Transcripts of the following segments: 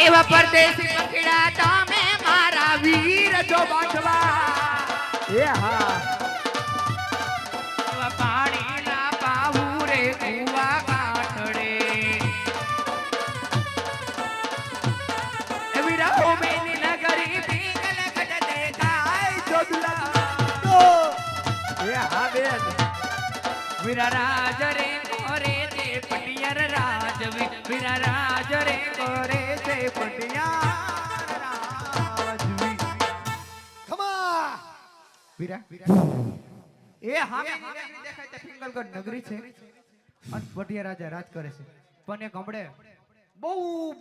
એવા પરદેશી પકડા તમે મારા વીર જો બાંધવા એ હા એવા પાણીના પાહુરે કુવા કાઠડે એ વીરા હોમેની નગરી પીંગલ ગઢ દેખાય જોદલા એ હા બેન વીરા રાજ રે કોરે તે પટિયાર રાજ વીરા રાજ રે કોરે તે પટિયાર રાજ ખમા વીરા એ હા દેખાય તે પિંગલગઢ નગરી છે અને પટિયા રાજા રાજ કરે છે પણ એક હમણે બહુ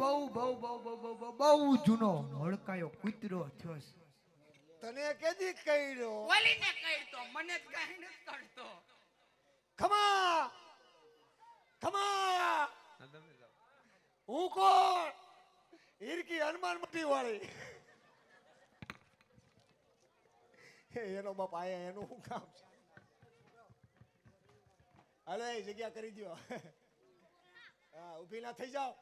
બહુ બહુ બહુ બહુ બહુ બહુ બહુ જૂનો હડકાયો કૂતરો થયો છે. તને કેદી કઈડ્યો ઓલીને કઈડતો મને જ કાઈ ન કરતો ખમા ખમા હું કોણ હિરકી હનુમાન મટી વાળી એનો બાપ આયા એનું શું કામ છે હાલો એ જગ્યા કરી દો હા ઊભી ના થઈ જાઓ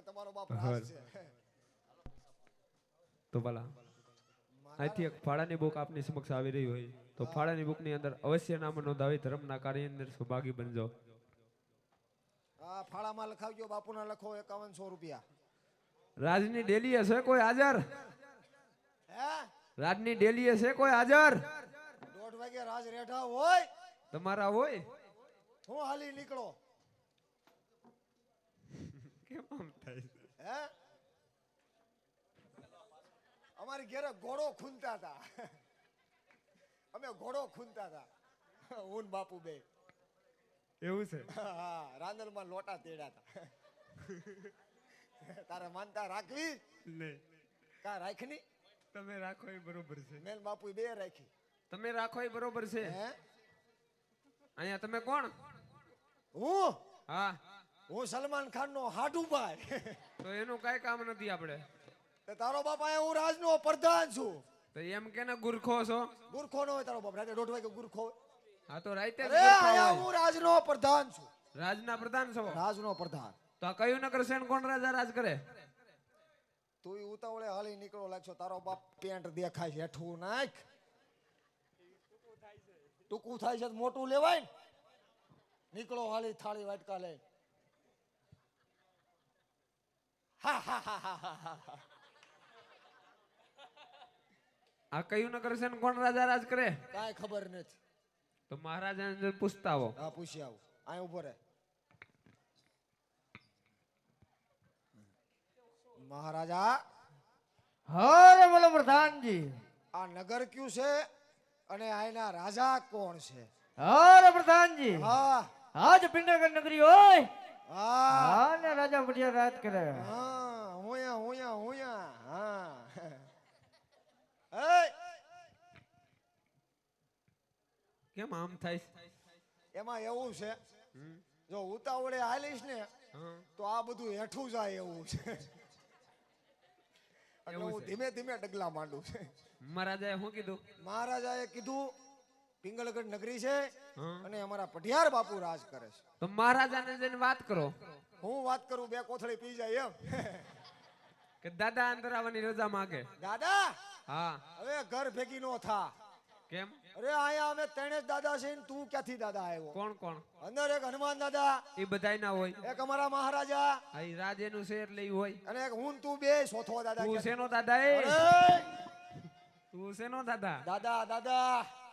તમારો બાપ રાજ છે તો ભલા અહીંથી એક ફાળાની બુક આપની સમક્ષ આવી રહી હોય તો ફાળાની બુકની અંદર અવશ્ય નામ નોંધાવી ધર્મના કાર્યની અંદર સહભાગી બનજો. હા ફાળામાં લખાવજો બાપુના લખો 5100 રૂપિયા રાજની ડેલી હશે કોઈ હાજર? હે રાજની ડેલી હશે કોઈ હાજર? 1:30 વાગે રાજ રેઠા હોય તમારા હોય હું હાલી નીકળો કેમ આમ થાય? હે અમારી ઘરે ઘોડો ખૂંદતા હતા અમે ઘોડો ખૂંદતા હતા હું ને બાપુ બે એવું છે? હા રાંદલમાં લોટા તેડ્યા હતા તારે માનતા રાખવી નહીં કા રાખની તમે રાખો એ બરોબર છે. મેલ બાપુ બે રાખી તમે રાખો એ બરોબર છે. હે અહીંયા તમે કોણ? હું હા હું સલમાન ખાન નો હાડુભાઈ તો એનું કઈ કામ નથી આપણે. તે તારો બાપ અહીંયા હું રાજનો પ્રધાન છું તો એમ કે ને ગુરખો છો? ગુરખો નો હોય તારો બાપ રાતે 1:30 વાગે ગુરખો હોય. હા તો રાઈતે જ અરે ગુરખા અહીંયા હોય. હું રાજનો પ્રધાન છું રાજના પ્રધાન છો? રાજનો પ્રધાન તો આ કયું નગર છે ને કોણ રાજા રાજ કરે? તું ઉતાવળે હાલી નીકળો લાગશો તારો બાપ પેન્ટ દેખાય છે હેઠું નાખ ટૂંકું થાય છે તો મોટું લેવાય ને નીકળો હાલી થાળી વાટકા લઈ હા હા હા હા હા હા આ કયું નગર છે ને કોણ રાજા રાજ કરે? કાંઈ ખબર નથી તો મહારાજાને પૂછતા આવો. હા પૂછી આવું અહીં ઉભો રહે મહારાજા હરે બોલો પ્રધાનજી. આ નગર કયું છે અને આના રાજા કોણ છે? હરે પ્રધાનજી હા આજ પિંગલગઢ નગરી હોય હા હા ને રાજા પટિયા રાજ કરે. હા હુંયા હુંયા હુંયા હા એ કેમ આમ થાય? એમાં એવું છે જો ઉતાવળે હાલીશ ને હા તો આ બધું હેઠું જાય એવું છે એટલે એવું હું છે. ધીમે ધીમે ડગલા માંડું છે મહારાજાએ શું કીધું? મહારાજાએ કીધું પિંગલગઢ નગરી છે હા. અને અમારા પઢિયાર બાપુ રાજ કરે છે. તો મહારાજાને જઈને વાત કરો હું વાત કરું બે કોથળી પી જાય એમ કે દાદા અંદર આવવાની રજા માંગે. દાદા હા હવે ઘર ભેગી નો થા કેમ? અરે અહીંયા અમે ત્રણે જ દાદા છે ને તું ક્યાંથી દાદા આવ્યો? કોણ કોણ? અંદર એક હનુમાન દાદા એ બધાય ના હોય. એક અમારા મહારાજા આ ઈ રાજ એનું છે એટલે ઈ હોય. અને એક હું ને તું બે સોથો દાદા તું ક્યાંથી? શેનો દાદા એ? અરે તું શેનો દાદા? દાદા દાદા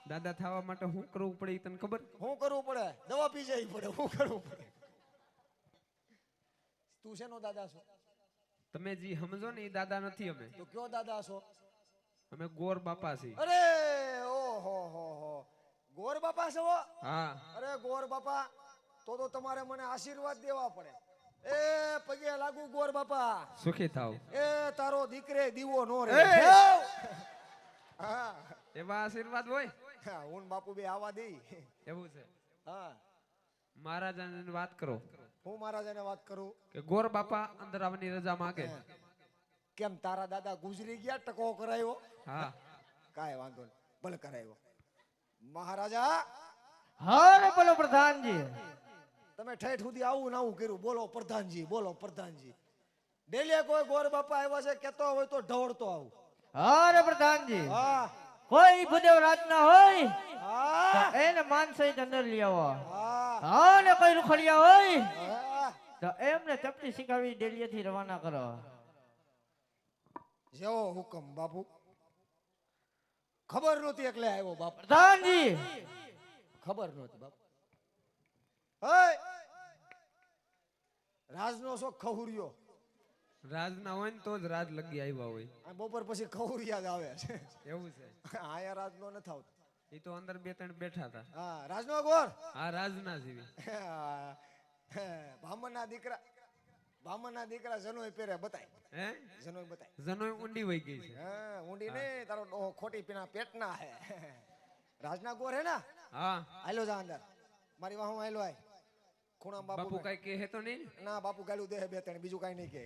દાદા થવા માટે શું કરવું પડે ઈ તને ખબર? શું કરવું પડે? દવા પી જવી પડે શું કરવું પડે? તું શેનો દાદા છો? તમે જી સમજો ને એ દાદા નથી અમે. તો કયો દાદા છો? અમે ગોર બાપા છીએ. અરે ઓહો હો હો ગોર બાપા છો? હા અરે ગોર બાપા તો તમારે મને આશીર્વાદ દેવા પડે. એ પગે લાગુ ગોર બાપા. સુખી થાવ. એ તારો દીકરે દીવો નો રે. એ! હા એવા આશીર્વાદ હોય? હા, હું ને બાપુ બે આવા દઈ. એવું છે? હા મહારાજાને વાત કરો હું મહારાજાને વાત કરું કે ગોર બાપા અંદર આવવાની રજા માંગે. કેમ તારા દાદા ગુજરી ગયા ટકો કરાયો? હા કાંઈ વાંધો નહીં ભલે કરાયો. મહારાજા હરે બોલો પ્રધાનજી. તમે ઠેઠ સુધી આવું ને આવું કર્યું. બોલો પ્રધાનજી, બોલો પ્રધાનજી. ડેલી કોઈ ગોર બાપા આવ્યા છે કેતો હોય તો ઢવળતો આવું. અરે પ્રધાનજી, હા કોઈ ભૂદેવ રાતના હોય હા તો એને માન સહિત અંદર લઈ આવો. હા હા ને કોઈ રૂખડિયા હોય હા. તો એમને ચપટી શીખાવી ડેલીએથી રવાના કરો. જેવો હુકમ બાપુ. ખબર નહોતી એટલે આવ્યો બાપુ. પ્રધાનજી, ખબર નહોતી બાપુ. હે રાજનો શોખ ખહુરિયો. રાજના હોય ને તો જ રાજ લગી આવ્યા હોય. આ બપોર પછી ખહુરિયા જ આવે છે. એવું છે. આયા રાજનો નથી આવતો. એ તો અંદર બે ત્રણ બેઠા હતા. હા રાજનો ગોર. આ રાજના જેવી. બ્રાહ્મણના દીકરા જનોય પહેરે બતાય. હે જનોય બતાય. જનોય ઊંડી વહી ગઈ છે. હા ઊંડી ને તારો ડોહો ખોટી પીના પેટના હે. રાજના ગોર હે ના. હા આયલો જા અંદર. મારી વાહ આયલો આય. ખૂણા બાપુ બાપુ કઈ કહે તો નહીં. ના બાપુ ગાલું દે બે ત્રણ, બીજું કઈ નહીં કહે.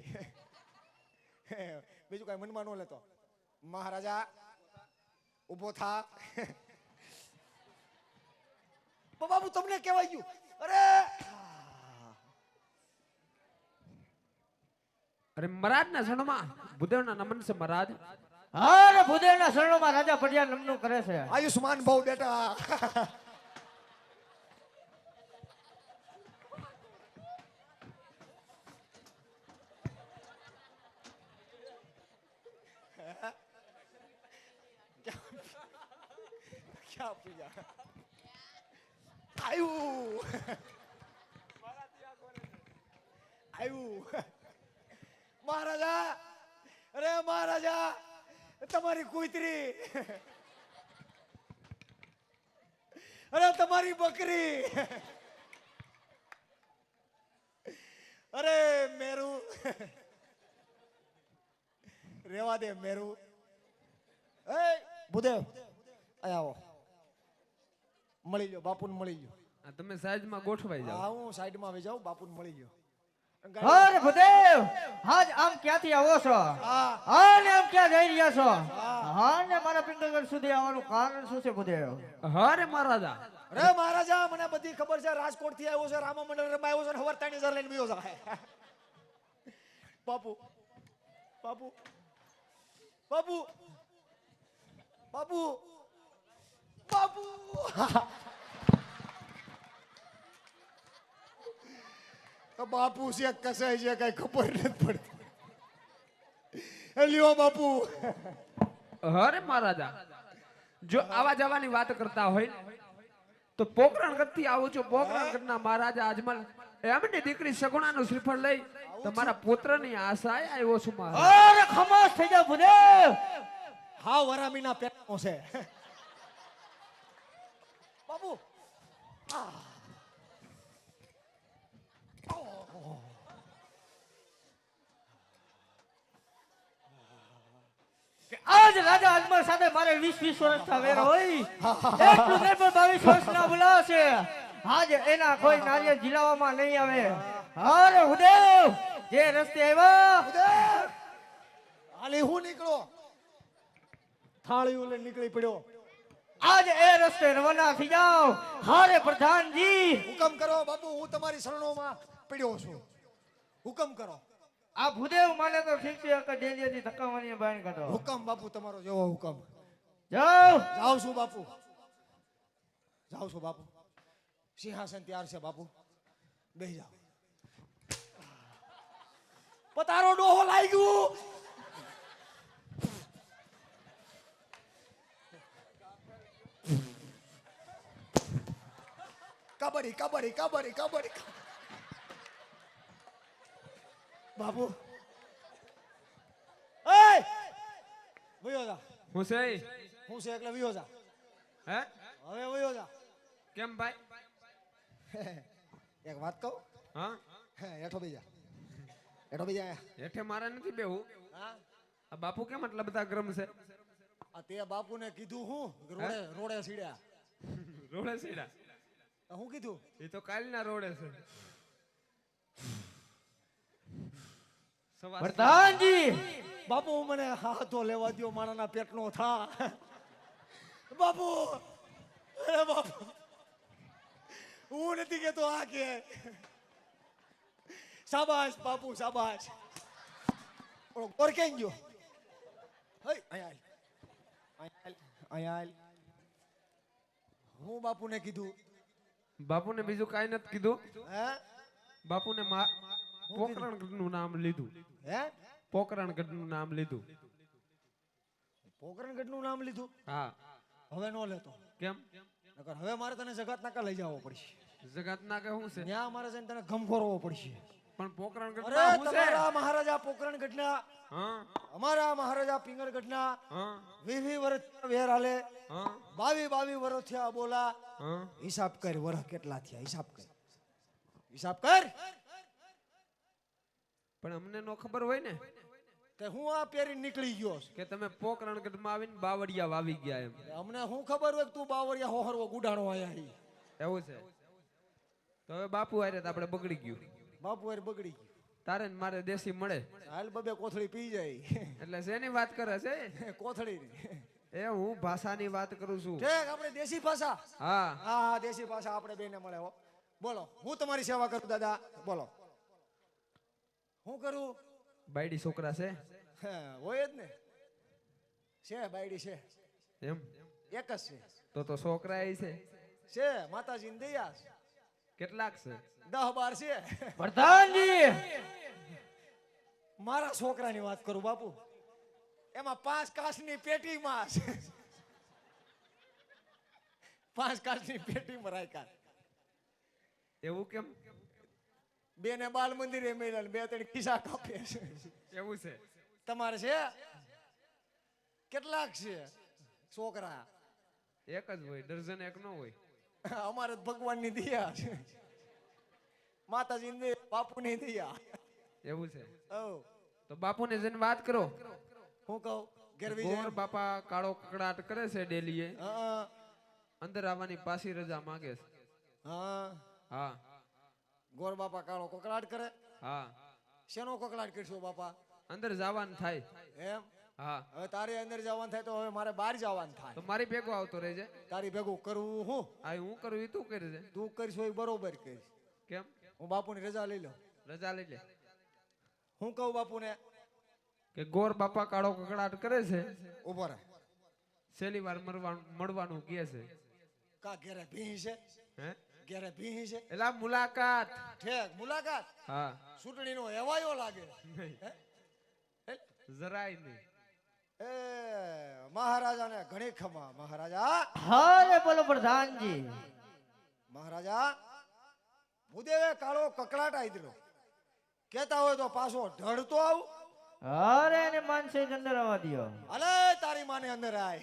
બીજું કઈ મનમાં ન લેતો. મહારાજા ઉભો થા. બાપુ તમને કહેવાય ગયું. અરે અરે મહારાજના શરણમાં ભૂદેવના નમન છે મહારાજ. અરે ભૂદેવના શરણોમાં રાજા પડ્યા નમનું કરે છે. આયુષ્માન બહુ બેટા. ક્યાં પીયા આયુ આયુ. મહારાજા, અરે મહારાજા તમારી કૂતરી, અરે તમારી બકરી, અરે મેરુ રેવા દે મેરુ. એ ભૂદેવ અહીં આવો. મળી ગયો બાપુને મળી ગયો. આ તમે સાઈડમાં ગોઠવાઈ જાઓ. હા હું સાઈડમાં આવી જાઉં. બાપુને મળી ગયો. અરે ભૂદેવ, આજ આમ ક્યાંથી આવો છો? હા હા ને આમ ક્યાં જઈ રહ્યા છો? હા ને મારા પિંગલગઢ સુધી આવવાનું કારણ શું છે ભૂદેવ? હરે મહારાજા. અરે મહારાજા મને બધી ખબર છે. રાજકોટ થી આવ્યો છે, રામા મંડળ રમવા આવ્યો છે, હવાર 3000 લઈને બીજો જાય. બાપુ બાપુ બાપુ બાપુ બાપુ. બાપુ છે કસાય છે કઈ ખબર નથી પડતી. લ્યો બાપુ. હરે મહારાજા, જો આવા જવાની વાત કરતા હોય તો પોકરણગઢથી આવું છું. પોકરણગઢના મહારાજા અજમલ એમની દીકરી સગુણાનું શ્રીફળ લઈ તમારા પુત્રની આશાએ આવ્યો છું મહારાજ. અરે ખમોશ થઈ જાવ ભૂદેવ. હા વરામીના પેટનો છે. બાપુ આજ રાજા અજમલ સાથે મારે 20 વર્ષના વેર હોય એટલું નહીં પણ 22 વર્ષના બોલાવશે. આજ એના કોઈ નારિયેળ જીલાવામાં નહીં આવે. અરે ભૂદેવ, જે રસ્તે આવ્યા હાલે હું નીકળો. થાળીઓ લઈને નીકળી પડ્યો. આજ એ રસ્તે રવાના થઈ જાઓ. હારે પ્રધાનજી, હુકમ કરો બાપુ. હું તમારી શરણોમાં પડ્યો છું. હુકમ કરો. આ ભૂદેવ માને તો ઠીક છે કે ડેલીએથી ધક્કાવાની બાણ કાઢો. હુકમ બાપુ તમારો જેવો હુકમ. જાઓ. જાઉં છું બાપુ. જાઉં છું બાપુ. સિંહાસન તૈયાર છે બાપુ. બેસી જાઓ. પતારો ડોહો લાગ્યું. કબડ્ડી કબડ્ડી કબડ્ડી કબડ્ડી. બાપુ એ વયો જા. હું છે હું છે એટલે વયો જા. હે હવે વયો જા. કેમ ભાઈ? એક વાત કહું. હા હેઠો બેજા. હેઠો બેજા. હેઠે મારા નથી બેહું. હા આ બાપુ કેમ આટલા બધા ગરમ છે? આ તે બાપુને કીધું હું રોડે રોડે સીડ્યા. રોડે સીડા? હું કીધું? એ તો કાલના રોડે છે. પ્રધાનજી, બાપુ મને હાથો લેવા દ્યો. મારાના પેટનો થા. બાપુ અરે બાપુ હું નથી કેતો આ કે શાબાશ બાપુ શાબાશ. ઓલો ગોર ક્યાં ગયો? હઈ અહીંયા હાલ. હું બાપુને કીધું બાપુને બીજું કાંઈ નથી કીધું. હે બાપુને પોકરણગઢનું નામ લીધું. હે પોકરણગઢનું નામ લીધું. પોકરણગઢનું નામ લીધું? હા. હવે નો લેતો. કેમ? નકર હવે મારે તને જગત નાકા લઈ જવો પડશે. જગતના કે શું છે? ત્યાં મારે જઈને તને ગમખોરવો પડશે. પણ પોકરણગઢ અરે શું છે? તમારા મહારાજા પોકરણગઢના, હા અમારા મહારાજા પિંગળગઢના હા 20 વર્ષ વેર હાલે, હા 22 વર્ષ થયા બોલા. હા. હિસાબ કર વર્ષ કેટલા થયા, હિસાબ કર. પણ અમને નો ખબર હોય ને કે હું આ પહેરી નીકળી ગયો છું. કે તમે પોકરણગઢમાં આવીને બાવળિયા વાવી ગયા એમ. અમને હું ખબર હોય કે તું બાવરિયા હોહરવો ગુડાણો આયા હી. એવું છે. તો હવે બાપુ હારે તો આપણે બગડી ગયું. બાપુ હારે બગડી ગયું. તારે ને મારે દેશી મળે હાલ બબે કોથળી પી જાય. એટલે શેની વાત કરે છે? કોથળી એ હું ભાષાની વાત કરું છું. ઠીક, આપણે દેશી ભાષા. હા હા દેશી ભાષા આપણે બેને મળે હો. બોલો હું તમારી સેવા કરું દાદા. બોલો હું કરું? બાયડી છોકરા છે હોય જ ને. છે બાયડી છે, એમ? એક જ છે. તો છોકરા એ છે છે માતાજીની દયા છે. કેટલાક છે? 10-12 છે. પ્રધાનજી મારા છોકરાની વાત કરું બાપુ. એમાં 5 કાચની પેટીમાં છે. 5 કાચની પેટીમાં રાખ્યા. એવું કેમ? 2 ને બાલ મંદિરે મેલ્યા, 2-3 ખિસ્સા કાપે છે. એવું છે? તમારે છે? કેટલાક છે છોકરા? એક જ હોય, ડઝન એક નો હોય. અમારે ભગવાનની દયા છે, માતાજીની દયા, બાપુની દયા. એવું છે? ઓ તો બાપુને જઈને વાત કરો. હું કહું ગેરવી ગોર બાપા કાળો કકડાટ કરે છે ડેલીએ, હા અંદર આવવાની પાછી રજા માંગે છે. હા હા ગોર બાપા કાળો કોકડાટ કરે. હા. શેનો કોકડાટ કરશો બાપા? અંદર જવાનું થાય. એમ? હા. હવે તારે અંદર જવાનું થાય તો હવે મારે બહાર જવાનું થાય. તો મારી ભેગો આવતો રહેજે. તારી ભેગું કરવું હું? આ હું કરું એ તું કરજે. તું કરીશ હોય બરોબર કરીશ. કેમ? હું બાપુની રજા લઈ લઉં. રજા લઈ લે. હું કહું બાપુને કે ગોર બાપા કાળો કકડાટ કરે છે, ઉભો રહે. છેલ્લી વાર મળવાનું કહે છે. કા ઘેરે ભીં છે? હે? ઘેરે ભીં છે? એલા મુલાકાત. ઠેક મુલાકાત. હા. ચૂંટણીનો હેવાયો લાગે. જરાય નહીં. એ મહારાજાને ઘણી ખમા. મહારાજા હારે બોલો પ્રધાનજી. મહારાજા ભૂદેવે કાળો કકડાટ આદરો કેતા હોય તો પાછો ઢળતો આવું. અરે ને માનસે અંદર આવવા દ્યો. અલે તારી માને અંદર આય.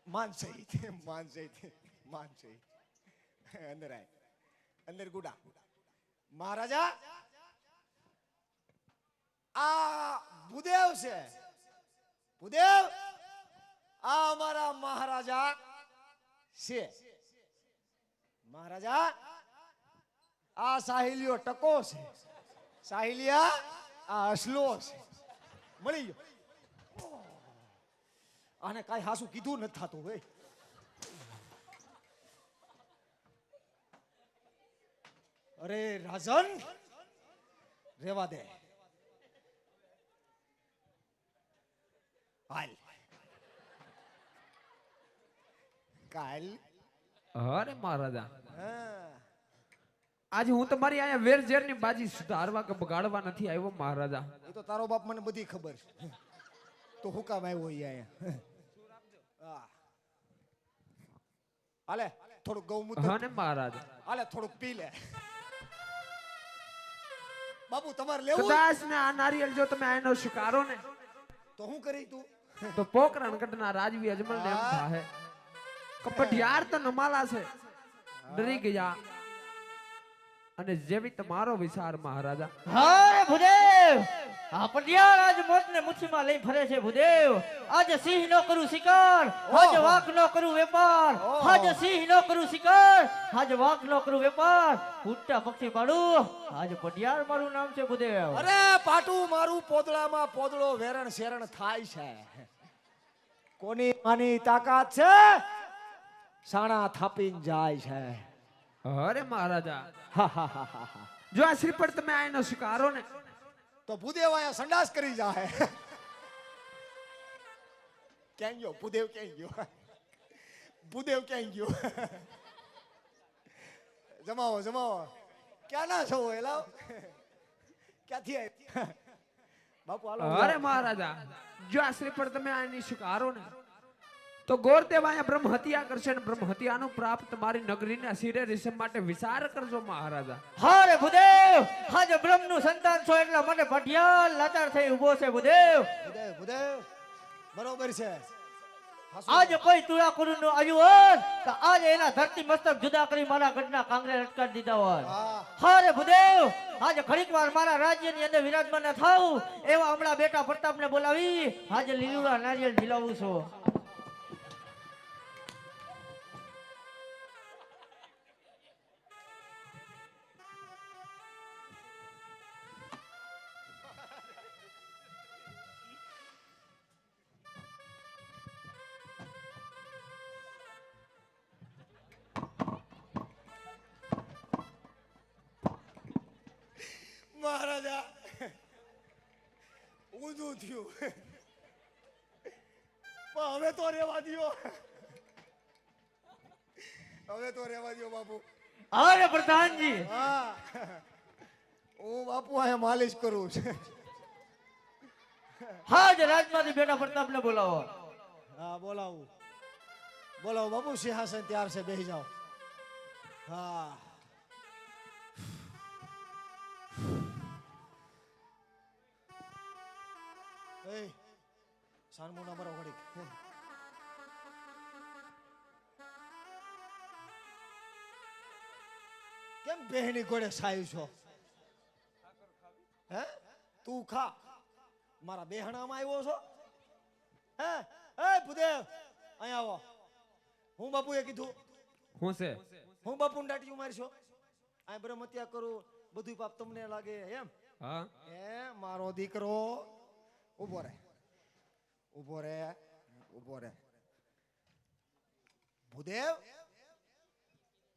માનસે અંદર આય. અંદર ગુડા. મહારાજા આ ભૂદેવ છે. ભૂદેવ આ અમારા મહારાજા છે. મહારાજા આ સાહિલિયો ટકો છે. સાહિલિયા આ અસલો છે. મળી ગયો. આને કાંઈ હાસું કીધું નથી થતું ભાઈ. અરે રાજન રેવા દે. હાલ કાલ. અરે મહારાજા, હા આજે હું તમારી અહીંયા વેર ઝેર ની બાજી સુધારવા કે બગાડવા નથી આવ્યો મહારાજા. એ તો તારો બાપ મને બધી ખબર છે. તો હું કામ આવ્યો અહીંયા? હાલે થોડુંક ગૌમૂત્ર. હા ને મહારાજા. હાલે થોડુંક પી લે. બાપુ તમારે લેવું? કદાચ ને આ નારિયેળ જો તમે આનો સ્વીકારો ને તો હું કરી તું? તો પોકરણગઢના રાજવી અજમલ ને એમ થાહે કે પઢિયાર તો નમાલા છે, ડરી ગયા. અને જેવી તમારો વિચાર મહારાજા. હારે ભૂદેવ આ પટિયાળ આજ મોતને મુઠ્ઠીમાં લઈ ફરે છે. ભૂદેવ આજે સિંહ નો કરું શિકાર, આજે વાઘ નો કરું વેપાર. આજે સિંહ નો કરું શિકાર, આજે વાઘ નો કરું વેપાર. ઉડતા પક્ષી પાડું, આજે પટિયાળ મારું નામ છે ભૂદેવ. અરે પાટું મારું પોદળામાં પોદળો વેરણ શેરણ થાય છે. કોની માની તાકાત છે? સાણા થાપીને જાય છે. અરે મહારાજા, જો આ શ્રીફળ તમે આનો સ્વીકારો ને તો ભૂદેવ અહીંયા સંડાસ કરી જાય. ક્યાં ગયો ભૂદેવ? ક્યાં ગયો ભૂદેવ? ક્યાં ગયો? જમાવો જમાવો. ક્યાં ના છો એલા? ક્યાંથી આવ્યા બાપુ? હાલો. અરે મહારાજા જો આ શ્રીફળ તમે આની સ્વીકારો ને તો ગોરદેવ અહીંયા બ્રહ્મ હત્યા કરશે ને બ્રહ્મ હત્યાનું પ્રાપ્ત મારી નગરીના શિરે રેશમ માટે વિચાર કરજો મહારાજા. હા રે ભૂદેવ, આજે બ્રહ્મનું સંતાન છો એટલે મને ભટિયાલ લાચાર થઈ ઊભો છે ભૂદેવ. ભૂદેવ ભૂદેવ બરોબર છે. આજે કોઈ તુળાકુરું નું આવ્યું હોય તો આજે એના ધરતી મસ્તક જુદા કરી મારા ગઢના કાંગરે લટકાવી દીધા હોય. હા હા રે ભૂદેવ, આજે ઘડીક વાર મારા રાજ્યની અંદર વિરાજમાન થાઉં એવા હમણાં બેટા પ્રતાપને બોલાવી આજે લીલુડા નારિયેળ ઝીલાવું છું. મહારાજા ઊંધું થયું પણ હવે તો રેવા દ્યો. હવે તો રેવા દ્યો બાપુ. હા રે પ્રધાનજી, હા હું બાપુ અહીંયા માલિશ કરું છું. હા જે રાજમાંથી બેટા પ્રતાપને બોલાવો. હા બોલાવું બોલાવો બાપુ. સિંહાસન તૈયાર છે, બેસી જાઓ. હા એ સાનમુના બરો ઘડીક. કેમ બહેની ઘોડે સાયું છો? હે તું ખા, મારા બેહણામાં આવ્યો છો? હે એ ભૂદેવ અહીંયા આવો. હું બાપુએ કીધું હું છે હું બાપુને દાટીયું મારશો? આ બ્રહ્મ હત્યા કરું બધું પાપ તમને લાગે એમ? હા એ મારો દીકરો ઉભો રે ઉભો રે ઉભો રે. ભૂદેવ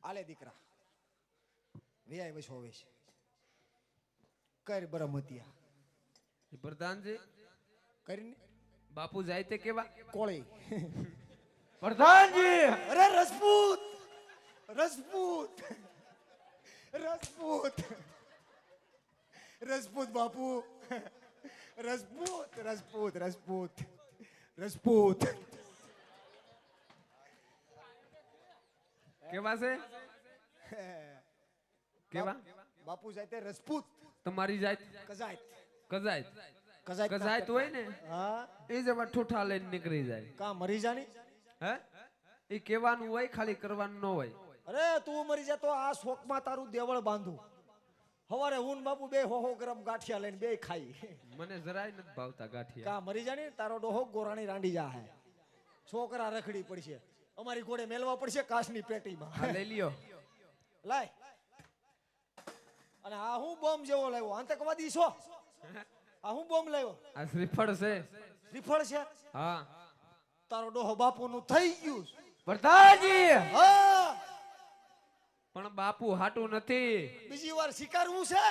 આલે દીકરા વ્યાય વસો વેશ કર બ્રહ્મ હત્યા એ પ્રધાનજી કરીને બાપુ જાય તે કેવા કોળી. પ્રધાનજી, અરે રજપૂત રજપૂત રજપૂત રજપૂત બાપુ રજપૂત રજપૂત રજપૂત રજપૂત. કેવા છે કેવા? બાપુ જાય તે રજપૂત તમારી જાત કજાયત કજાયત કજાયત કજાયત હોય ને હા એ જ એમાં ઠૂઠા લઈને નીકળી જાય. કા મરી જાની? હે એ કહેવાનું હોય ખાલી કરવાનું ન હોય. અરે તું મરી જા તો આ શોકમાં તારું દેવળ બાંધું. હવારે હું ને બાપુ બે હો ગરમ ગાંઠિયા લઈને બે ખાઈ. મને જરાય નથી ભાવતા ગાંઠિયા. કા મરી જાની તારો ડોહો ગોરાણી રાંડી જા હે. છોકરા રખડી પડશે, અમારી ઘોડે મેલવા પડશે કાચની પેટીમાં. આ લઈ લ્યો. લાય. અને આ હું બોમ્બ જેવો લાવ્યો? આતંકવાદી છો? આ હું બોમ્બ લાવ્યો? આ શ્રીફળ છે. શ્રીફળ છે? હા તારો ડોહો બાપુનું થઈ ગયું. પ્રધાનજી, હા પણ બાપુ હાટું નથી. બીજી વાર સ્વીકારવું છે?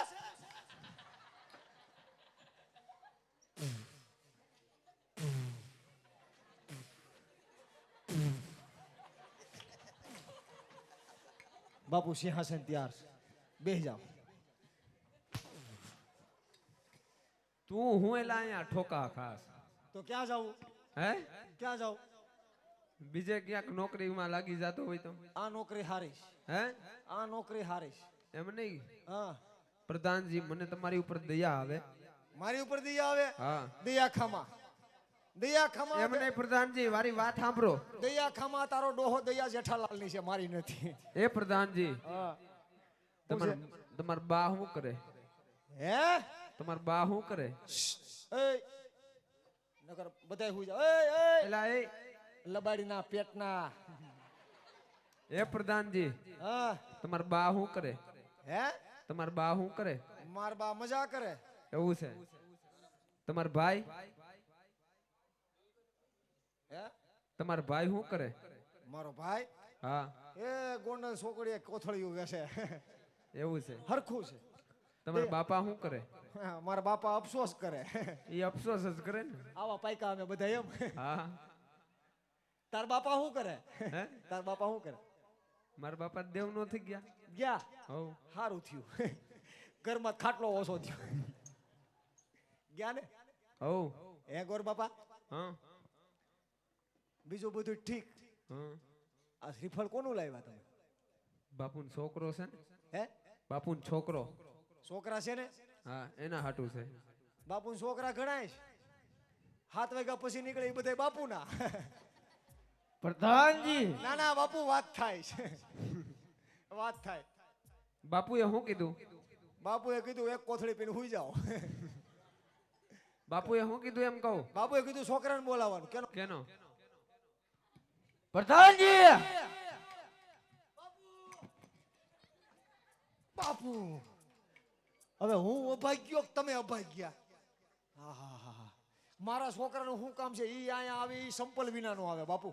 બાપુ સિંહાસન તૈયાર છે, બેસી જાઓ. તું હું એલા અહીંયા ઠોકા ખાસ. તો ક્યાં જાવું? હે ક્યાં જાવું? બીજે ક્યાંક નોકરીમાં લાગી જતો હોય તો? આ નોકરી હારીશ. હે આ નોકરી હારીશ. એમ નહીં હા પ્રધાનજી, મને તમારી ઉપર દયા આવે. મારી ઉપર દયા આવે? હા દયા ખામા દયા ખામા એમ નહીં પ્રધાનજી, મારી વાત સાંભળો. દયા ખામા તારો ડોહો દયા જેઠાલાલ ની છે, મારી નથી. એ પ્રધાનજી, હા તમાર બા શું કરે? હે તમાર બા શું કરે? એ નગર બધાય હુઈ જાવ. એ એલા એ લબાડીના પેટના. એ પ્રધાનજી, હા તમાર બા શું કરે? હે તમાર બા શું કરે? માર બા મજા કરે. એવું છે? તમાર ભાઈ? હે તમાર ભાઈ શું કરે? મારો ભાઈ હા એ ગોંડલ છોકરીએ કોથળિયું વેસે. એવું છે? હરખું છે. તમારા બાપા શું કરે? હા, મારા બાપા અફસોસ કરે. એ અફસોસ જ કરે ને. આવા પાયકા અમે બધા એમ. હા. તાર બાપા શું કરે? હે? તાર બાપા શું કરે? મારા બાપા દેવ નો થઈ ગયા. ગયા. હવ. સારું થયું. ઘરમાં ખાટલો ઓછો થયો. ગયા ને? હવ. હે ગોર બાપા? હા. બીજું બધું ઠીક. હા. આ શ્રીફળ કોનું લાવ્યા તમે? બાપુનો છોકરો છે ને? હે? બાપુનો છોકરો. છોકરા છે ને? હા, એના હાટું છે. બાપુના છોકરા ગણાય છે. 7 વાગ્યા પછી નીકળે એ બધા બાપુના. પ્રધાનજી ના ના બાપુ વાત થાય છે. વાત થાય. બાપુએ શું કીધું? બાપુએ કીધું એક કોથળી પીને હુઈ જાઓ. બાપુએ શું કીધું એમ કહું? બાપુએ કીધું છોકરાને બોલાવવાનું. કેનો? કેનો? પ્રધાનજી બાપુ હવે હું અભાગ્યો કે તમે અભાગ્યા? હા હા હા હા. મારા છોકરાનું શું કામ છે? ઈ અહીંયા આવે ઈ સંપલ વિનાનો આવે બાપુ.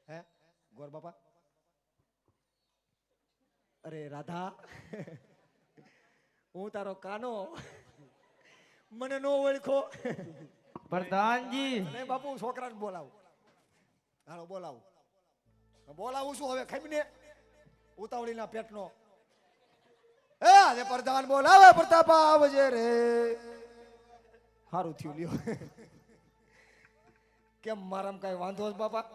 હે ગોર બાપા? અરે રાધા, હું તારો કાનો, મને નો ઓળખો? પ્રધાનજી નહીં બાપુ, છોકરાને બોલાવું. હાલો બોલાવું. બોલાવું છું હવે ખમીને ઉતાવળીના પેટનો. એ આજે પ્રધાન બોલાવે, પ્રતાપ આવજે રે. સારું થયું લ્યો. કેમ મારામ કઈ વાંધો છે બાપા?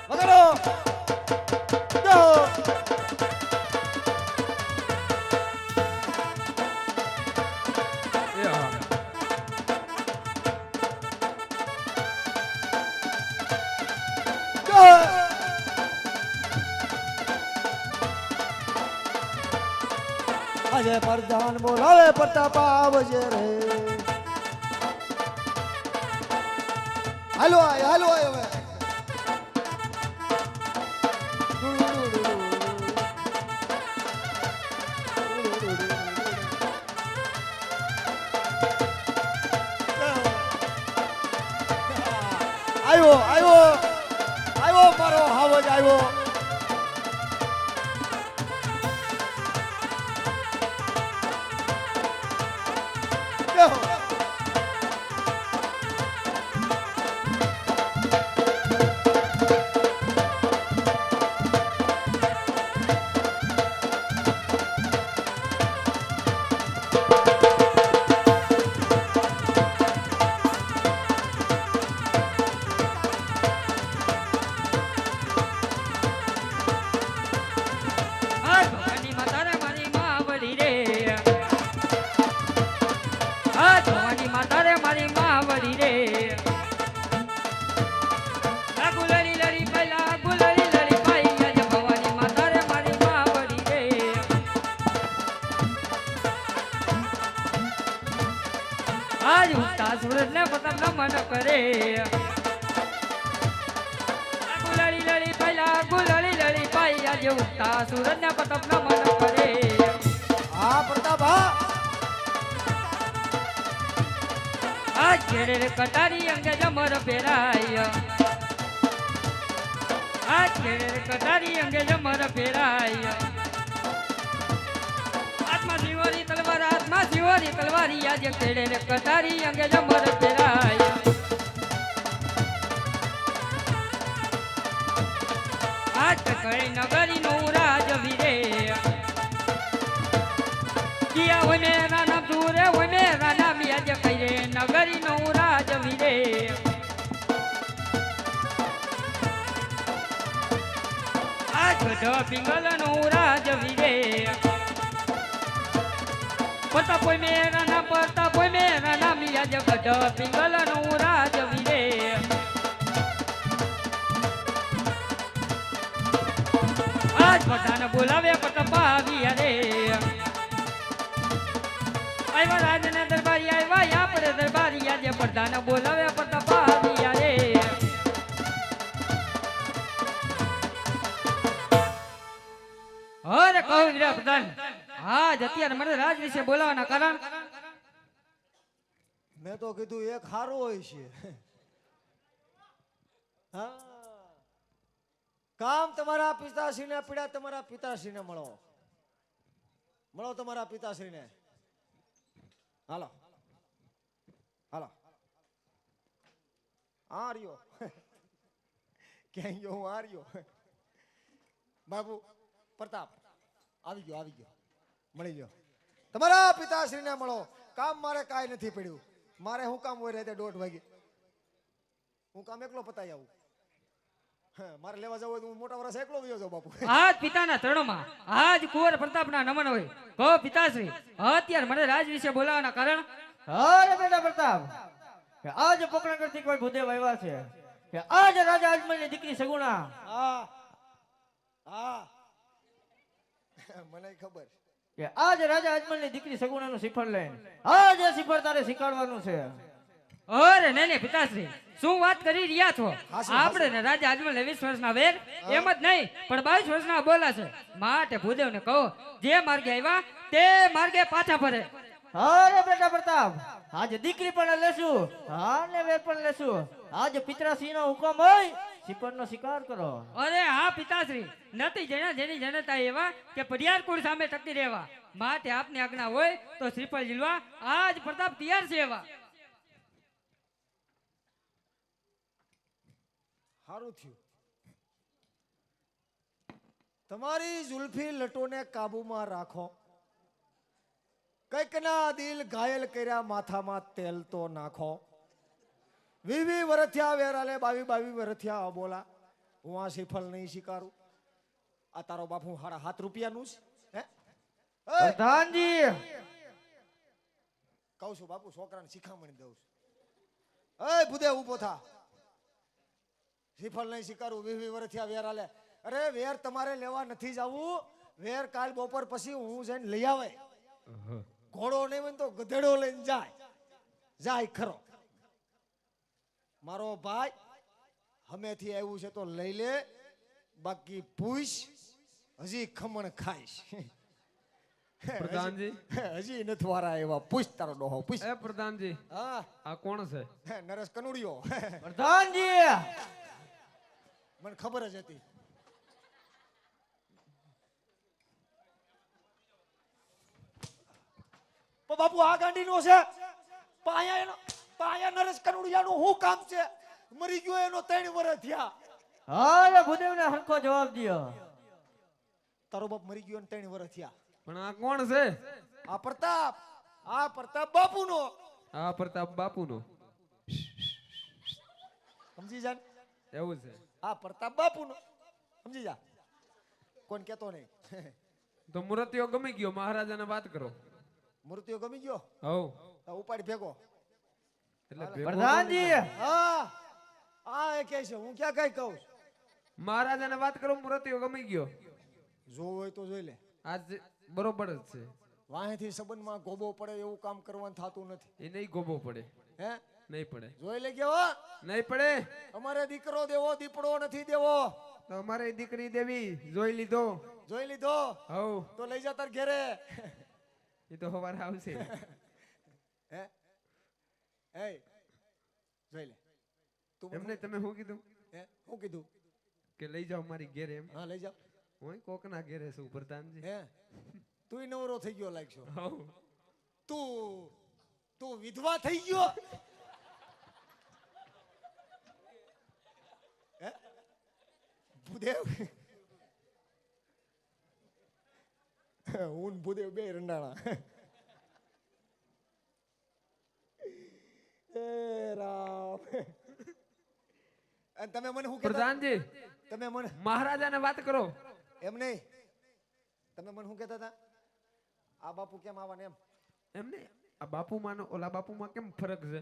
વગાડો. એ હા. આજે પ્રધાન બોલાવે, પ્રતાપ આવજે રે. હાલો આય, હાલો આય હવે. આવ્યો આવ્યો આવ્યો મારો હાવજ આવ્યો. આ ભવાની માતા રે મારી માવડી રે. આ ભવાની માતા રે મારી માવડી રે. આ ગુલાલી લડી પહેલા ગુલાલી લડી પાઈ. આજે ભવાની માતા રે મારી માવડી રે. આજ ઉગતા સૂરજ ને પતંગ નમન કરે. આ ગુલાલી લડી પહેલા ગુલાલી લડી પાઈ. આજે ઉગતા સૂરજ ને પતંગ નમન કરે. હા પ્રતાપ હા. આ ઘેરે કટારી અંગે જમર ફેરાય. આ ઘેરે કટારી અંગે જમર ફેરાય. આત્મા શિવરી તલવાર આત્મા શિવરી તલવારી. આજે ઘેરે કટારી અંગે જમર ફેરાય. આ ચકડી નગરી નો રાજ વીરે. કિયા હોય મેરા નામ દૂરે હોય મેરા નામ. આજે કઈ નગરી નો રાજ વીરે. આ ગઢ પિંગલ નો રાજ વીરે. પ્રતાપ હોય મેરા નામ પ્રતાપ હોય મેરા નામ. આજે ગઢ પિંગલ નો રાજ વીરે. આજ બધાને બોલાવે પ્રતાપ આવ્યા રે. આવ્યા રાજ ને દરબારી આવ્યા આપણે દરબારી. આજે પ્રધાન બોલાવે પ્રતાપ આવ્યા રે. અરે કહું રે પ્રધાન, હા અત્યારે મને રાજ વિશે બોલાવાના કારણ મેં તો કીધું એક હારો હોય છે. હા કામ તમારા પિતાશ્રીને પીડા તમારા પિતાશ્રીને મળો. મળો તમારા પિતાશ્રીને. હાલો હાલો. આ રહ્યો ક્યાંય ગયો? હું આ રહ્યો. બાબુ પ્રતાપ આવી ગયો મળી ગયો. તમારા પિતાશ્રીને મળો. કામ મારે કાંઈ નથી પડ્યું. મારે શું કામ હોય રાતે 1:30 વાગે? હું કામ એકલો પતાઈ આવું. મારે લેવા જવું હોય તો હું મોટા વર્ષ એકલો વયો જાઉં બાપુ. આજ પિતાના ચરણોમાં આજ કુંવર પ્રતાપના નમન હોય. કહો પિતાશ્રી, અત્યારે મને રાજ વિશે બોલાવવાના કારણ? અરે બેટા પ્રતાપ, કે આજ પોકરણ કરતી કોઈ ભૂદેવ આવ્યા છે કે આજ રાજા અજમલની દીકરી સગુણા. હા હા મને ખબર. કે આજ રાજા અજમલની દીકરી સગુણાનું શ્રીફળ લઈને આજ એ શ્રીફળ તારે શીખવાડવાનું છે. અરે નહીં પિતાશ્રી, શું વાત કરી રહ્યા છો? હાસુ, આપણે ને રાજા અજમલ 20 વર્ષના વેર એમ જ નહીં પણ 22 વર્ષના બોલા છે. માટે ભૂદેવને કહો જે માર્ગે આવ્યા તે માર્ગે પાછા ફરે. અરે બેટા પ્રતાપ, આજે દીકરી પણ લેશું અને વેર પણ લેશું. આજે પિતરાશ્રીનો હુકમ હોય શ્રીફળનો શિકાર કરો. અરે હા પિતાશ્રી, નથી જેના જેની જનતા એવા કે પડિયાર કુળ સામે ટકી રહેવા. માટે આપની આજ્ઞા હોય તો શ્રીફળ ઝીલવા આજ પ્રતાપ તૈયાર છે એવા. સારું થયું. તમારી જુલ્ફી લટોને કાબુમાં રાખો. કંઈકના દિલ ઘાયલ કર્યા માથામાં તેલ તો નાખો. 20 વર્ષથ્યા વેરાલે 22 વર્ષથ્યા બોલા. હું આ શ્રીફળ નહીં સ્વીકારું. આ તારો બાપુ ₹7.5 રૂપિયાનું છે હે? પ્રધાનજી, કહું છું બાપુ, છોકરાને શિખામણી દઉં છું. એ ભૂદેવ ઊભો થા. શ્રીફળ નહીં સ્વીકારું. 20 વર્ષથ્યા વેરાલે. અરે વેર તમારે લેવા નથી જવું. વેર કાલ બપોર પછી હું જઈને લઈ આવે. ઘોડો નહીં હોય તો ગધેડો લઈને જાય ખરો. મારો ભાઈ હમેથી આવ્યું છે તો લઈ લે, બાકી પૂછ. હજી ખમણ ખાઈશ. પ્રધાનજી, હજી નથી વારા એવા. પૂછ તારો ડોહો પૂછ. એ પ્રધાનજી, હા આ કોણ છે? નરેશ કનુડિયો. પ્રધાનજી, મને ખબર જ હતી. પણ બાપુ આ ગાંડીનો છે. પાયા નરેશ કનુડિયાનું શું કામ છે? મરી ગયો એનો 3 વર્ષ થયા. અરે ભૂદેવને હરખો જવાબ દ્યો. તારો બાપ મરી ગયો 3 વર્ષ થયા. પણ આ કોણ છે? આ પ્રતાપ બાપુનો. આ પ્રતાપ બાપુનો. સમજી જા. એવું છે? આ પ્રતાપ બાપુનો સમજી જા. કોણ કેતો નહીં. તો મૂર્તિઓ ગમી ગયો, મહારાજાને વાત કરો. મૂર્તિઓ ગમી ગયો. હવ તો ઉપાડી ભેગો. એટલે ભેગો પ્રધાનજી, હા આ એ કહે છે. હું ક્યાં કઈ કહું છું? મહારાજાને વાત કરો. મૂર્તિઓ ગમી ગયો. જોવું હોય તો જોઈ લે. આજ બરોબર જ છે. વાહેથી સંબંધમાં ગોબો પડે એવું કામ કરવાનું થતું નથી. એ નહીં ગોબો પડે. હે નહીં પડે. જોઈ લે ગયો. નહીં પડે. અમારે દીકરો દેવો દીપડો નથી દેવો. તો અમારે દીકરી દેવી જોઈ લીધો. જોઈ લીધો હવ તો લઈ જા તાર ઘેરે. એ તો સવારે આવશે. હે એ જોઈ લે. તું એમને તમે શું કીધું? હે શું કીધું? કે લઈ જાઓ મારી ઘેરે. એમ હા લઈ જાવ. હું કોકના ઘેરે છું પ્રધાનજી. હે તું નવરો થઈ ગયો લાગશો. હવ તું વિધવા થઈ ગયો. હે ભૂદેવ હું ભૂદેવ બે રંડાણા. એ રામ. અને તમે મને શું કહેતા? પ્રધાનજી, તમે મને મહારાજાને વાત કરો. એમ નહીં. તમે મને શું કહેતા હતા? આ બાપુ કેમ આવવાને એમ? એમને આ બાપુમાં ને ઓલા બાપુમાં કેમ ફરક છે?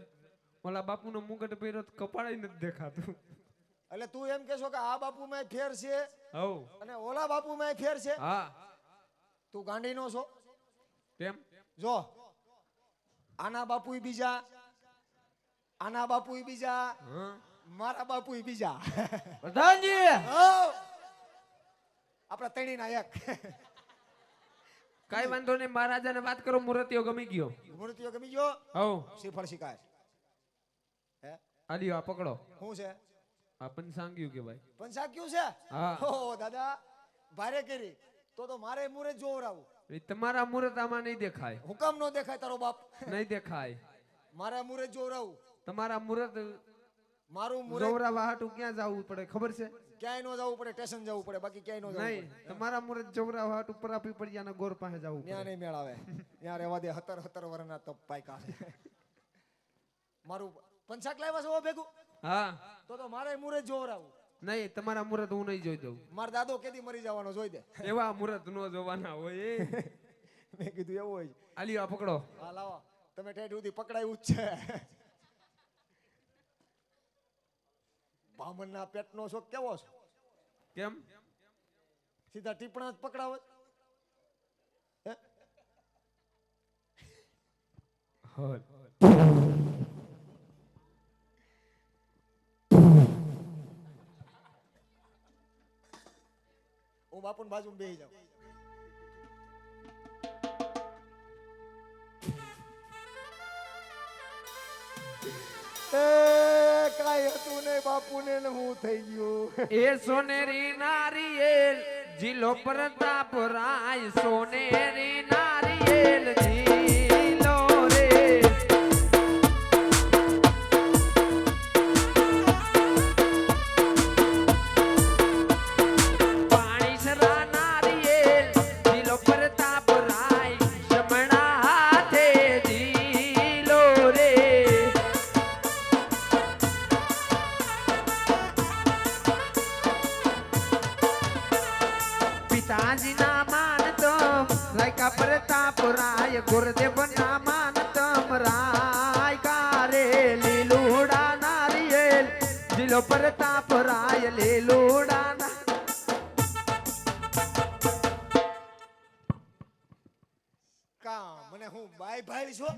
ઓલા બાપુનો મુગટ પહેર્યો તો કપાળે નથી દેખાતું. એટલે તું એમ કહેશો કે આ બાપુમાં ફેર છે હવ અને ઓલા બાપુમાં ફેર છે? હા. તું ગાંડીનો છો? કેમ? જો આના બાપુ બીજા, આના બાપુ બીજા, હા. મારા બાપુ બીજા. પ્રધાનજી, આપણા ત્રણેયના એક. કઈ વાંધો નહીં, મહારાજાને વાત કરો. મૂર્તિઓ ગમી ગયો. મૂર્તિઓ ગમી ગયો. હવ શ્રીફળ શીખાય. હે આલ્યો આ પકડો. શું છે? આ પંચાંગ્યું કે ભાઈ પંચાક્યું છે હા. ઓ દાદા ભારે કરી તો મારે મુરત જોવરાવું. એ તમારા મુહૂર્ત આમાં નહીં દેખાય, હું કામ નો દેખાય તારો બાપ? નહીં દેખાય. મારા મુરત જોવરાવું. તમારા મુહૂર્ત મારું મુરત જોવરાવા હાટું ક્યાં જવું પડે ખબર છે? ક્યાંય નો જવું પડે, સ્ટેશન જવું પડે, બાકી ક્યાંય નો જવું નહીં, પડે. તમારા મુહૂર્ત જોવરાવા હાટું પરાપી પડિયાના ગોર પાસે જવું ત્યાં પડે. નહીં મેળ આવે. ત્યાં રહેવા દે. 17 વર્ષના તપ પાયકા છે. મારું પંચાક લાવ્યા છો ભેગું હા, તો મારે મુરત જોવરાવું. નહીં, તમારા મુહૂર્ત હું નહીં જોઈ દઉં. મારા દાદો કેદી મરી જવાનો જોઈ દે. એવા મુહૂર્ત નો જોવાના હોય એ. મેં કીધું એવું હોય. આલિયો આ પકડો. હા લાવો, તમે ઠેઠ સુધી પકડાયું જ છે. બામણના પેટનો શોખ કેવો છે? કેમ? સીધા ટીપણા જ પકડાવો છે? હે? હલ. હું બાપુની બાજુમાં બેસી જાઉં. એ કાંઈ હતું નહીં બાપુને ને હું થઈ ગયું. એ સોનેરી નારિયેલ જીલો પ્રતાપ રાય, સોનેરી નારિયેલ જીલો રે. પાણી સરા નારિયેલ જીલો પ્રતાપ રાય, જમણા હાથે જીલો રે. પિતાજીના માનતમ રાયકા પ્રતાપ રાય, ગુરુદેવના માનતમ રાયકા રે. લીલુડા નારિયેલ જીલો પ્રતાપ રાય, લીલુડા કા મને હું બાય ભાઈ છો?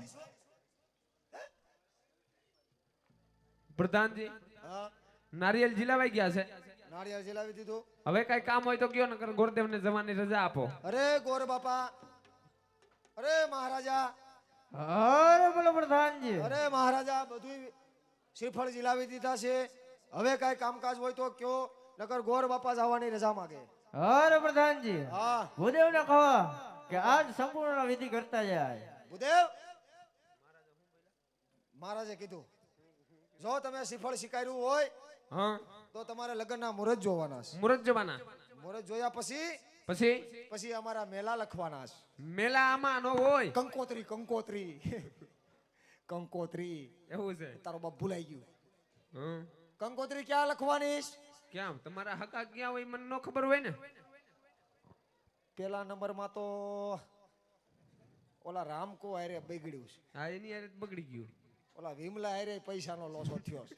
પ્રધાનજી હા, નારિયેલ જીલાવાઈ ગયા છે. નાળિયેર જલાવી દીધું. હવે કઈ કામ હોય તો કયો, નકર ગુરુદેવને જવાની રજા આપો. અરે ગોર બાપા, અરે મહારાજા, અરે બોલો પ્રધાનજી. અરે મહારાજા, બધું શ્રીફળ જીલાવી દીધા છે. હવે કાંઈ કામકાજ હોય તો કયો, નકર ગોર બાપા જવાની રજા માંગે. અરે પ્રધાનજી, હા ભૂદેવને કહો કે આજ સંપૂર્ણ વિધિ કરતા જાય. ભૂદેવ, મહારાજે કીધું જો તમે શ્રીફળ શીખાયું હોય હા, તો તમારે લગ્નના મુહૂર્ત જોવાના છે. મુહૂર્ત જવાના. મુહૂર્ત જોયા પછી પછી પછી અમારા મેલા લખવાના છે. મેલા આમાં નો હોય. કંકોત્રી, કંકોત્રી. કંકોત્રી. એવું છે. તારો બાપ ભૂલાઈ ગયું. હમ. કંકોત્રી ક્યાં લખવાની છે? કેમ તમારા હકા ક્યાં હોય મને નો ખબર હોય ને? પેલા નંબરમાં તો ઓલા રામકો હારે બગડ્યું છે. હા, એની હારે જ બગડી ગયું. ઓલા વિમલા હારે પૈસાનો લોસો થયો છે.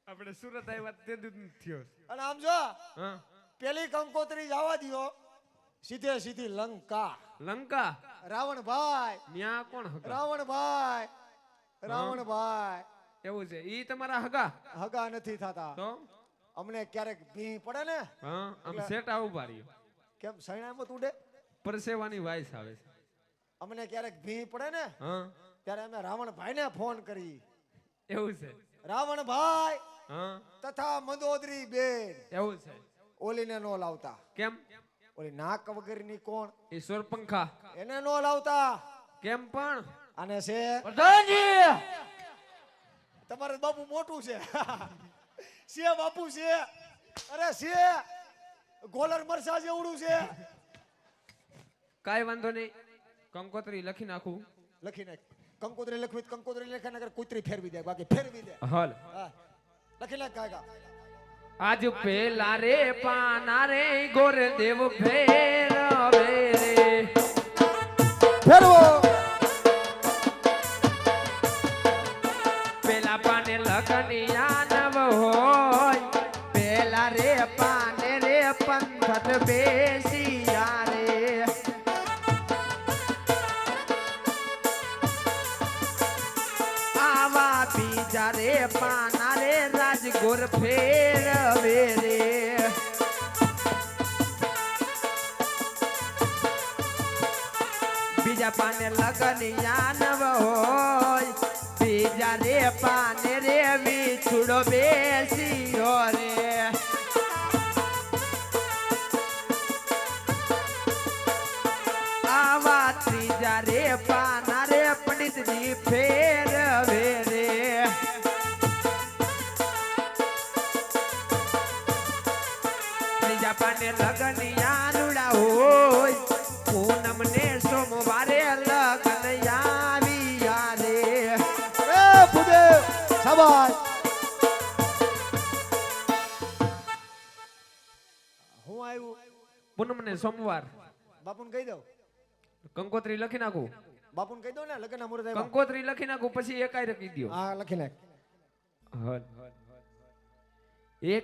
આપણે સુરત આવ્યા તે જ થયો. અને આમ જો હા, પેલી કંકોત્રી જવા દ્યો, સીધે સીધી લંકા. લંકા રાવણભાઈ, ન્યા કોણ હકા? રાવણભાઈ, રાવણભાઈ એવું છે. ઈ તમારા હકા હગા નથી થતા. તો અમને ક્યારેક ભી પડે ને, હા, આમ સેટ આવું પાડ્યું. કેમ સૈણામાં ઉડે, પરસેવાની વાઈસ આવે છે. અમને ક્યારેક ભી પડે ને, હા, ત્યારે અમે રાવણભાઈને ફોન કરી. એવું છે. રાવણભાઈ હા, તથા મંદોદરી બેન, એવું છે. ઓલીને નો લાવતા. કેમ? ઓલી નાક વગરની કોણ, ઈશ્વર પંખા. એને નો લાવતા. કેમ પણ? અને છે પ્રધાનજી, તમારે બાપુ મોટું છે. છે બાપુ છે. અરે છે, ગોલર મરસા જેવડું છે. કાઈ વાંધો નહીં, કંકોત્રી લખી નાખું. લખી નાખ. કંકોત્રી લખવી તો કંકોત્રી લખે, નકર કૂતરી ફેરવી દે, બાકી ફેરવી દે. હાલ. હા, લખી નાખ કાકા. આજ પેલા રે પાના રે ગોરદેવ ફેરવે રે. ફેરવો. પેલા પાને લગનિયા નવ હોય, પેલા રે પાને રે પંથત બેસિયા રે. આવા બીજા રે પાના રે રાજગોર ફેરવે રે. બીજા પાને લગનિયા નવ હોય, ત્રીજા રે પાને રે વિછુડો બેસીયો રે આવા ત્રીજા રે પાના રે પંડિતજી ફેરવે રે ત્રીજા પાને લગનિયા રૂડા હોય પૂનમ ને સોમવારે લગન આવ્યા રે એ ભૂદેવ શાબાશ હું આવ્યું પૂનમ ને સોમવાર બાપુને કહી દઉં કંકોત્રી લખી નાખું બાપુને કહી દો ને લગ્નના મુહૂર્ત આવ્યા કંકોત્રી લખી નાખું પછી એકાઈ લખી દો હા લખી નાખ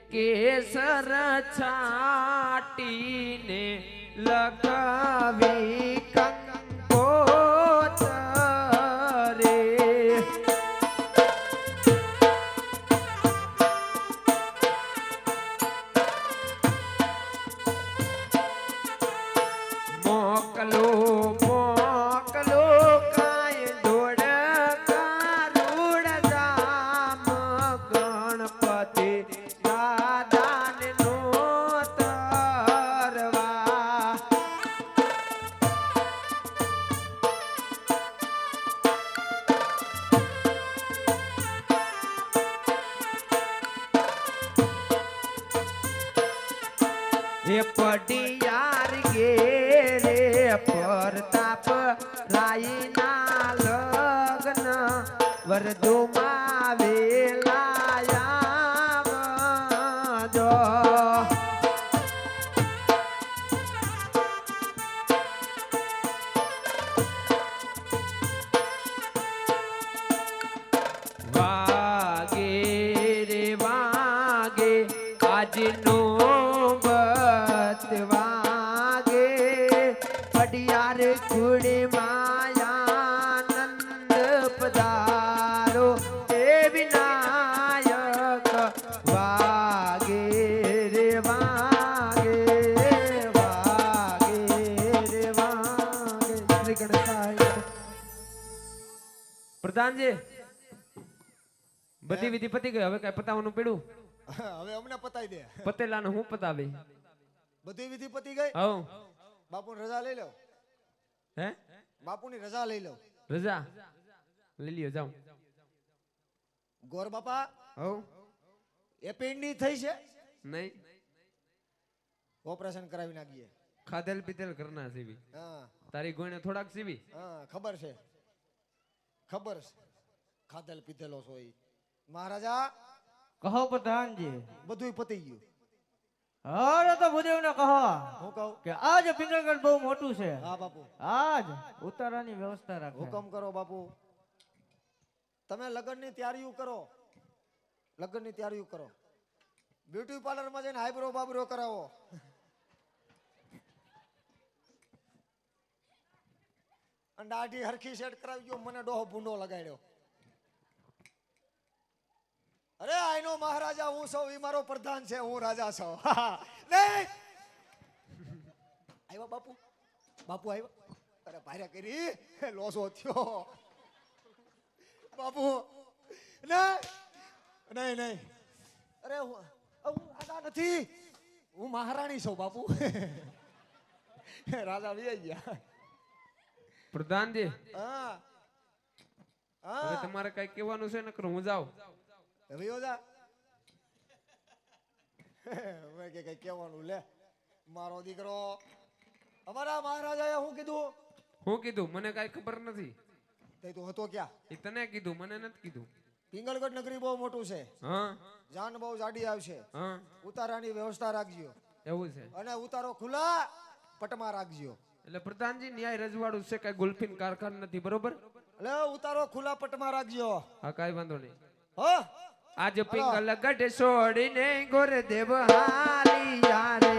કેસર છાટીને લગાવી કંકોત્રી મોકલો મોકલો કાય ધોળકા રૂડ રામ ગણપતિ દાદાને નોતરવા હે પડિયાર ગે રે પરતાપ રાયના લગ્ન વરદુમાં વેલાયા જો વાગે રે વાગે આજનો વાગે પડિયાર કુડે માયાનંદ પધારો હે વિનાયક વાગે રે વાગે વાગે રે વાગે શ્રી ગણેશાય પ્રધાનજી બધી વિધિ પતી ગઈ હવે કઈ પતાવવાનું પડ્યું હવે અમને પતાઈ દે પતેલાને હું પતાવે બધી વિધિ પતી ગઈ હવ બાપુની રજા લઈ લો હે બાપુની રજા લઈ લો રજા લઈ લ્યો જાઉં ગોર બાપા હવ એપેન્ડી થઈ છે નહીં ઓપરેશન કરાવી નાખીએ ખાધેલ પીધેલ કરના સીવી હા તારી ગોઈને થોડાક સીવી હા ખબર છે ખાધેલ પીધેલો છો ઈ મહારાજા કહો પ્રધાનજી બધુંય પતી ગયું અરે તો ભૂદેવને કહો હું કહું કે આજ પિંગળગઢ બહુ મોટું છે હા બાપુ આજ ઉતારાની વ્યવસ્થા રાખો હુકમ કરો બાપુ તમે લગ્નની તૈયારીઓ કરો બ્યુટી પાર્લરમાં જઈને આઈબ્રો બાબરો કરાવો અને દાઢી હરખી સેટ કરાવી ગયો મને ડોહો ભૂંડો લગાડ્યો અરે આઈનો મહારાજા હું સૌ ઈ મારો પ્રધાન છે હું રાજા છું નહીં આવ્યા બાપુ આવ્યા અરે ભાર્યા કરી લોસો થયો બાપુ નહીં અરે હું રાજા નથી હું મહારાણી છું બાપુ રાજા વી ગયા પ્રધાનજી હા હવે તમારે કઈ કહેવાનું છે નકર હું જાઉં હવે જા હવે કે કઈ કહેવાનું લે મારો દીકરો અમારા મહારાજાએ શું કીધું મને કઈ ખબર નથી તે તો હતો ક્યાં એ તને કીધું મને નથી કીધું પિંગળગઢ નગરી બહુ મોટું છે હા જાન બહુ જાડી આવશે હા ઉતારાની વ્યવસ્થા રાખજો એવું છે અને ઉતારો ખુલ્લા પટમાં રાખજો એટલે પ્રધાનજી ન્યાય રજવાડું છે કઈ ગુલ્ફીન કારખાન નથી બરોબર એટલે ઉતારો ખુલ્લા પટમાં રાખજો હા કઈ વાંધો નહીં હો આજ પિંગલ ગઢ છોડીને ગોરદેવ હાલિયા રે